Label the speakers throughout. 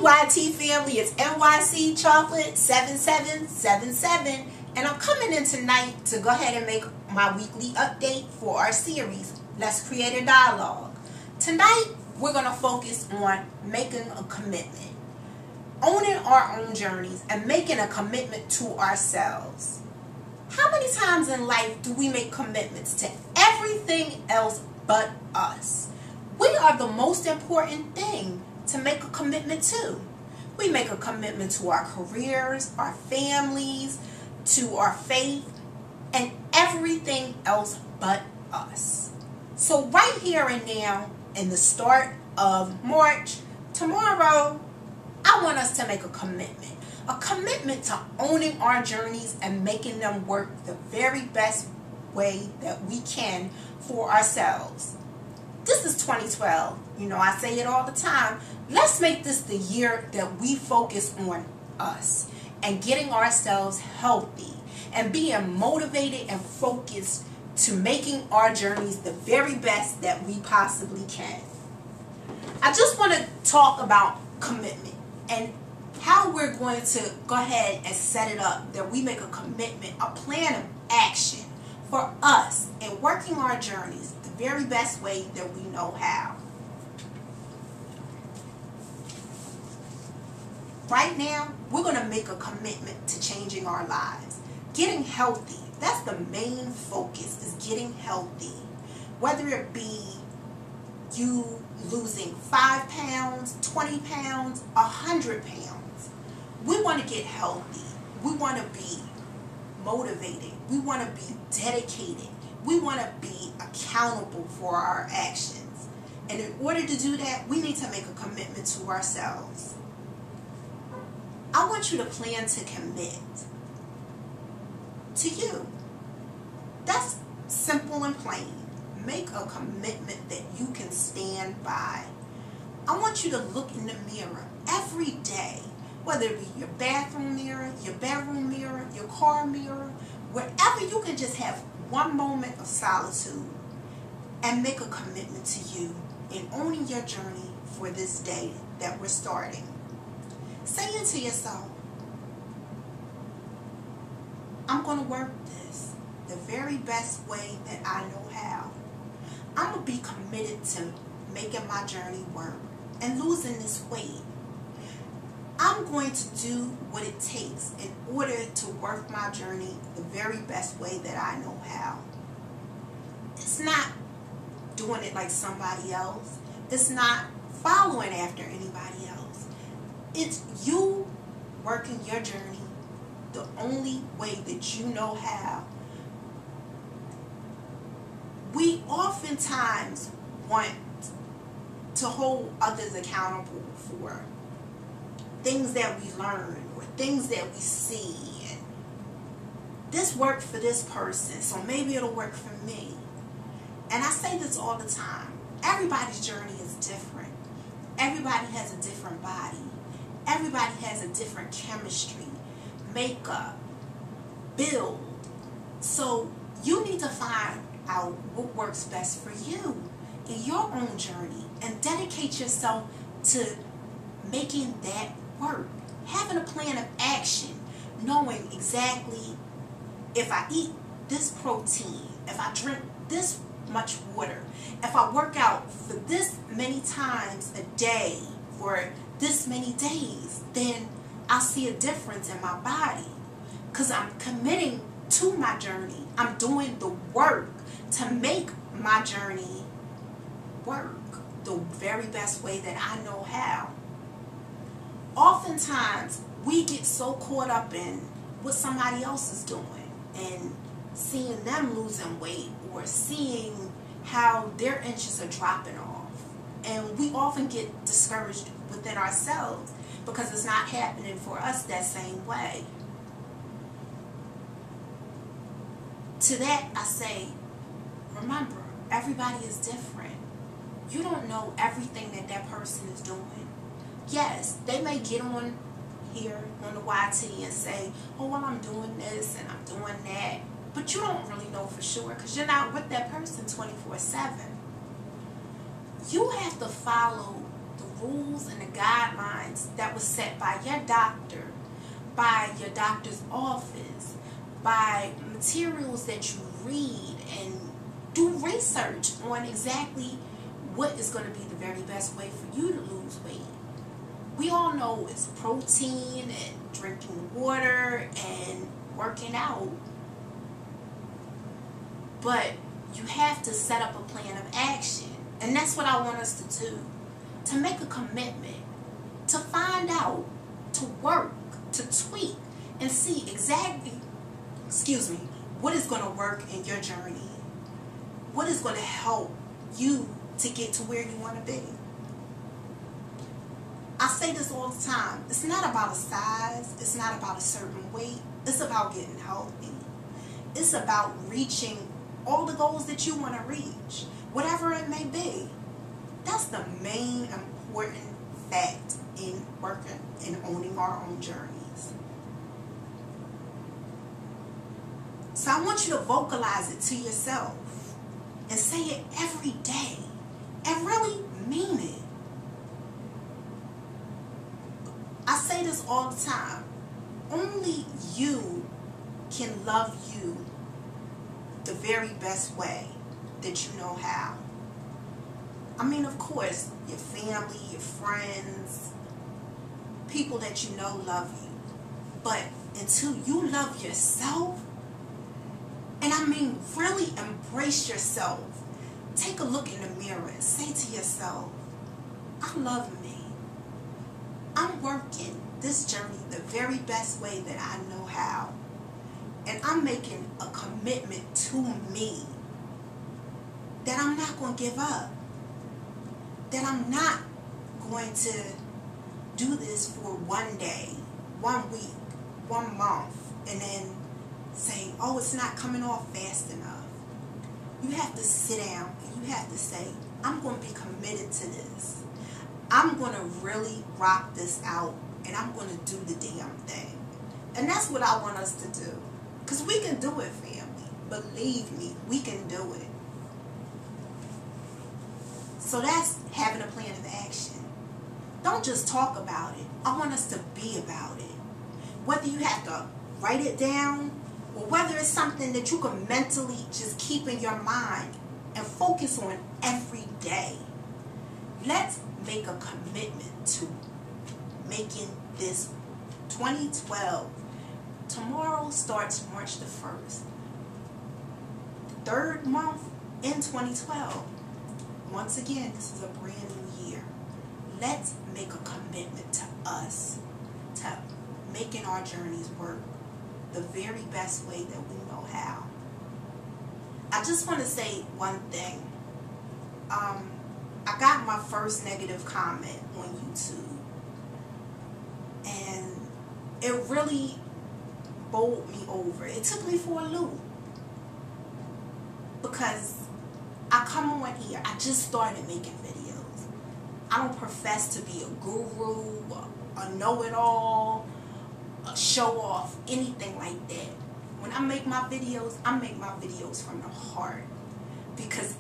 Speaker 1: YT family, it's NYC Chocolate 7777, and I'm coming in tonight to go ahead and make my weekly update for our series, Let's Create a Dialogue. Tonight, we're going to focus on making a commitment, owning our own journeys, and making a commitment to ourselves. How many times in life do we make commitments to everything else but us? We are the most important thing to make a commitment to. We make a commitment to our careers, our families, to our faith, and everything else but us. So right here and now, in the start of March, tomorrow, I want us to make a commitment. A commitment to owning our journeys and making them work the very best way that we can for ourselves. This is 2012. You know, I say it all the time. Let's make this the year that we focus on us and getting ourselves healthy and being motivated and focused to making our journeys the very best that we possibly can. I just want to talk about commitment and how we're going to go ahead and set it up that we make a commitment, a plan of action for us in working our journeys the very best way that we know how. Right now, we're going to make a commitment to changing our lives. Getting healthy, that's the main focus, is getting healthy. Whether it be you losing 5 pounds, 20 pounds, 100 pounds. We want to get healthy. We want to be motivated. We want to be dedicated. We want to be accountable for our actions. And in order to do that, we need to make a commitment to ourselves. I want you to plan to commit to you. That's simple and plain. Make a commitment that you can stand by. I want you to look in the mirror every day, whether it be your bathroom mirror, your bedroom mirror, your car mirror, wherever you can just have one moment of solitude and make a commitment to you in owning your journey for this day that we're starting. Say it to yourself, I'm going to work this the very best way that I know how. I'm going to be committed to making my journey work and losing this weight. I'm going to do what it takes in order to work my journey the very best way that I know how. It's not doing it like somebody else. It's not following after anybody else. It's you working your journey the only way that you know how. We oftentimes want to hold others accountable for things that we learn or things that we see. And this worked for this person, so maybe it'll work for me. And I say this all the time. Everybody's journey is different. Everybody has a different body. Everybody has a different chemistry, makeup, build. So you need to find out what works best for you in your own journey and dedicate yourself to making that work. Having a plan of action, knowing exactly if I eat this protein, if I drink this much water, if I work out for this many times a day for this many days, then I'll see a difference in my body because I'm committing to my journey. I'm doing the work to make my journey work the very best way that I know how. Oftentimes, we get so caught up in what somebody else is doing and seeing them losing weight or seeing how their inches are dropping off. And we often get discouraged within ourselves because it's not happening for us that same way. To that, I say, remember, everybody is different. You don't know everything that that person is doing. Yes, they may get on here on the YT and say, oh, well, I'm doing this and I'm doing that. But you don't really know for sure because you're not with that person 24/7. You have to follow the rules and the guidelines that was set by your doctor, by your doctor's office, by materials that you read, and do research on exactly what is going to be the very best way for you to lose weight. We all know it's protein and drinking water and working out. But you have to set up a plan of action. And that's what I want us to do. To make a commitment. To find out. To work. To tweak. And see exactly, what is going to work in your journey. What is going to help you to get to where you want to be. I say this all the time. It's not about a size. It's not about a certain weight. It's about getting healthy. It's about reaching all the goals that you want to reach, whatever it may be. That's the main important fact in working and owning our own journeys. So I want you to vocalize it to yourself and say it every day and really mean it. I say this all the time. Only you can love you the very best way that you know how. I mean, of course, your family, your friends, people that you know love you. But until you love yourself, and I mean really embrace yourself, take a look in the mirror and say to yourself, I love me. I'm working this journey the very best way that I know how. And I'm making a commitment to me that I'm not going to give up. That I'm not going to do this for one day, 1 week, 1 month, and then say, oh, it's not coming off fast enough. You have to sit down and you have to say, I'm going to be committed to this. I'm going to really rock this out, and I'm going to do the damn thing. And that's what I want us to do. Because we can do it, family. Believe me, we can do it. So that's having a plan of action. Don't just talk about it. I want us to be about it. Whether you have to write it down, or whether it's something that you can mentally just keep in your mind and focus on every day. Let's make a commitment to making this 2012. Tomorrow starts March the 1st. The 3rd month in 2012. Once again, this is a brand new year. Let's make a commitment to us, to making our journeys work the very best way that we know how. I just want to say one thing. I got my first negative comment on YouTube, and it really bowled me over. It took me for a loop, because I come on here, I just started making videos. I don't profess to be a guru, a know-it-all, a show-off, anything like that. When I make my videos from the heart, because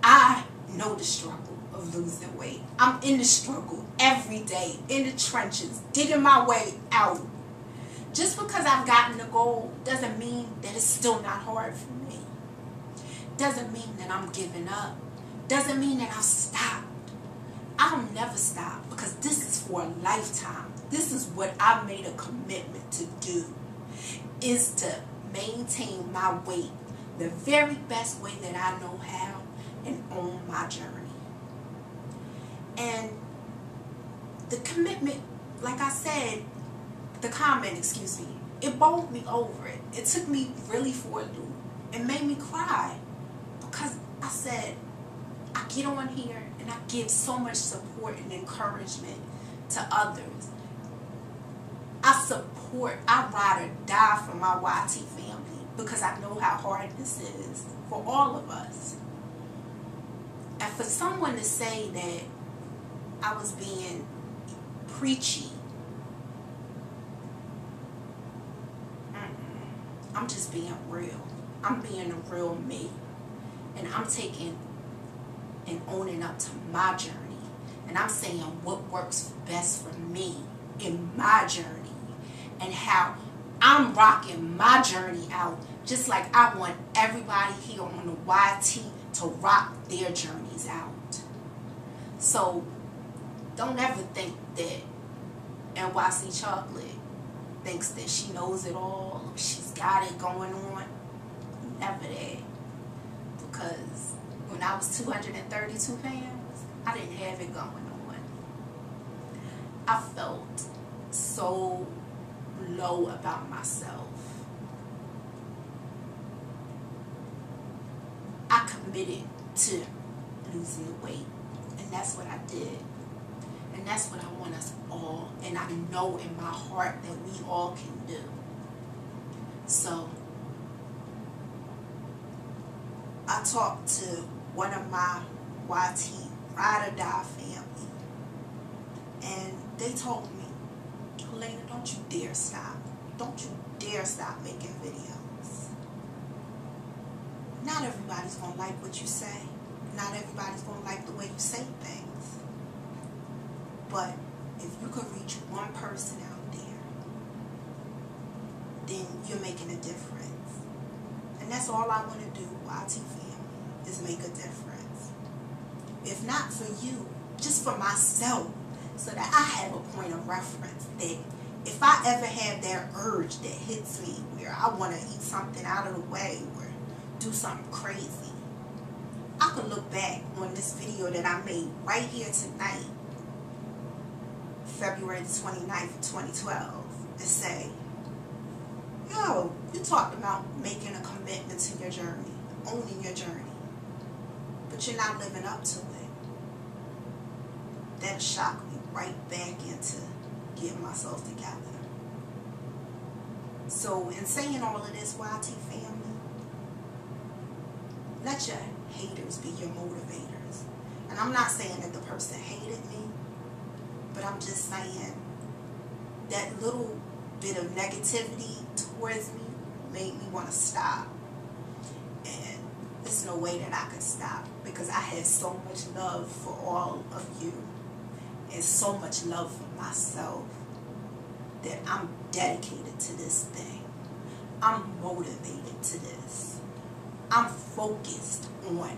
Speaker 1: I know the struggle of losing weight. I'm in the struggle every day, in the trenches, digging my way out. Just because I've gotten the goal doesn't mean that it's still not hard for me. Doesn't mean that I'm giving up. Doesn't mean that I've stopped. I'll never stop, because this is for a lifetime. This is what I've made a commitment to do, is to maintain my weight the very best way that I know how and own my journey. And the commitment, like I said, the comment, it bowled me over. It took me really for a loop. It made me cry, because I said, I get on here and I give so much support and encouragement to others. I ride or die for my YT family, because I know how hard this is for all of us. And for someone to say that I was being preachy, I'm just being real. I'm being a real me. And I'm taking and owning up to my journey And I'm saying what works best for me in my journey and how I'm rocking my journey out, just like I want everybody here on the YT to rock their journeys out. So don't ever think that NYC Chocolate thinks that she knows it all, or she's got it going on. Never that. Because when I was 232 pounds, I didn't have it going on. I felt so low about myself. I committed to losing the weight, and that's what I did. And that's what I want us all, and I know in my heart that we all can do. So I talked to one of my YT Ride or Die family, and they told me, Helena, don't you dare stop. Don't you dare stop making videos. Not everybody's going to like what you say. Not everybody's going to like the way you say things. But if you could reach one person out there, then you're making a difference. And that's all I want to do, YT family, is make a difference. If not for you, just for myself, so that I have a point of reference, that if I ever have that urge that hits me where I want to eat something out of the way or do something crazy, I could look back on this video that I made right here tonight, February 29th, 2012, and say, yo, you talked about making a commitment to your journey, owning your journey, but you're not living up to it. That shocked me right back into getting myself together. So in saying all of this, YT family, let your haters be your motivators. And I'm not saying that the person hated me, but I'm just saying that little bit of negativity towards me made me want to stop. And there's no way that I could stop, because I have so much love for all of you and so much love for myself that I'm dedicated to this thing. I'm motivated to this. I'm focused on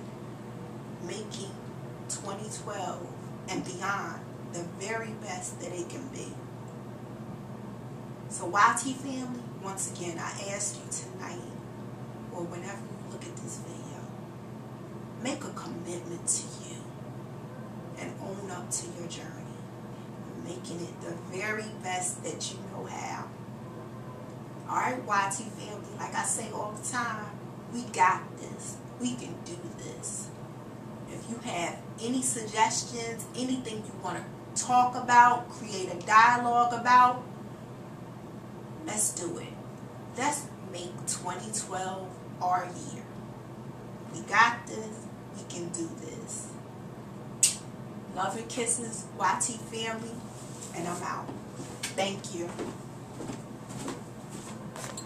Speaker 1: making 2012 and beyond the very best that it can be. So YT family, once again, I ask you tonight, or whenever you look at this video, make a commitment to you and own up to your journey, making it the very best that you know how. Alright, YT family, like I say all the time, we got this. We can do this. If you have any suggestions, anything you want to talk about, create a dialogue about, let's do it. Let's make 2012 our year. We got this. We can do this. Love and kisses, YT family, and I'm out. Thank you.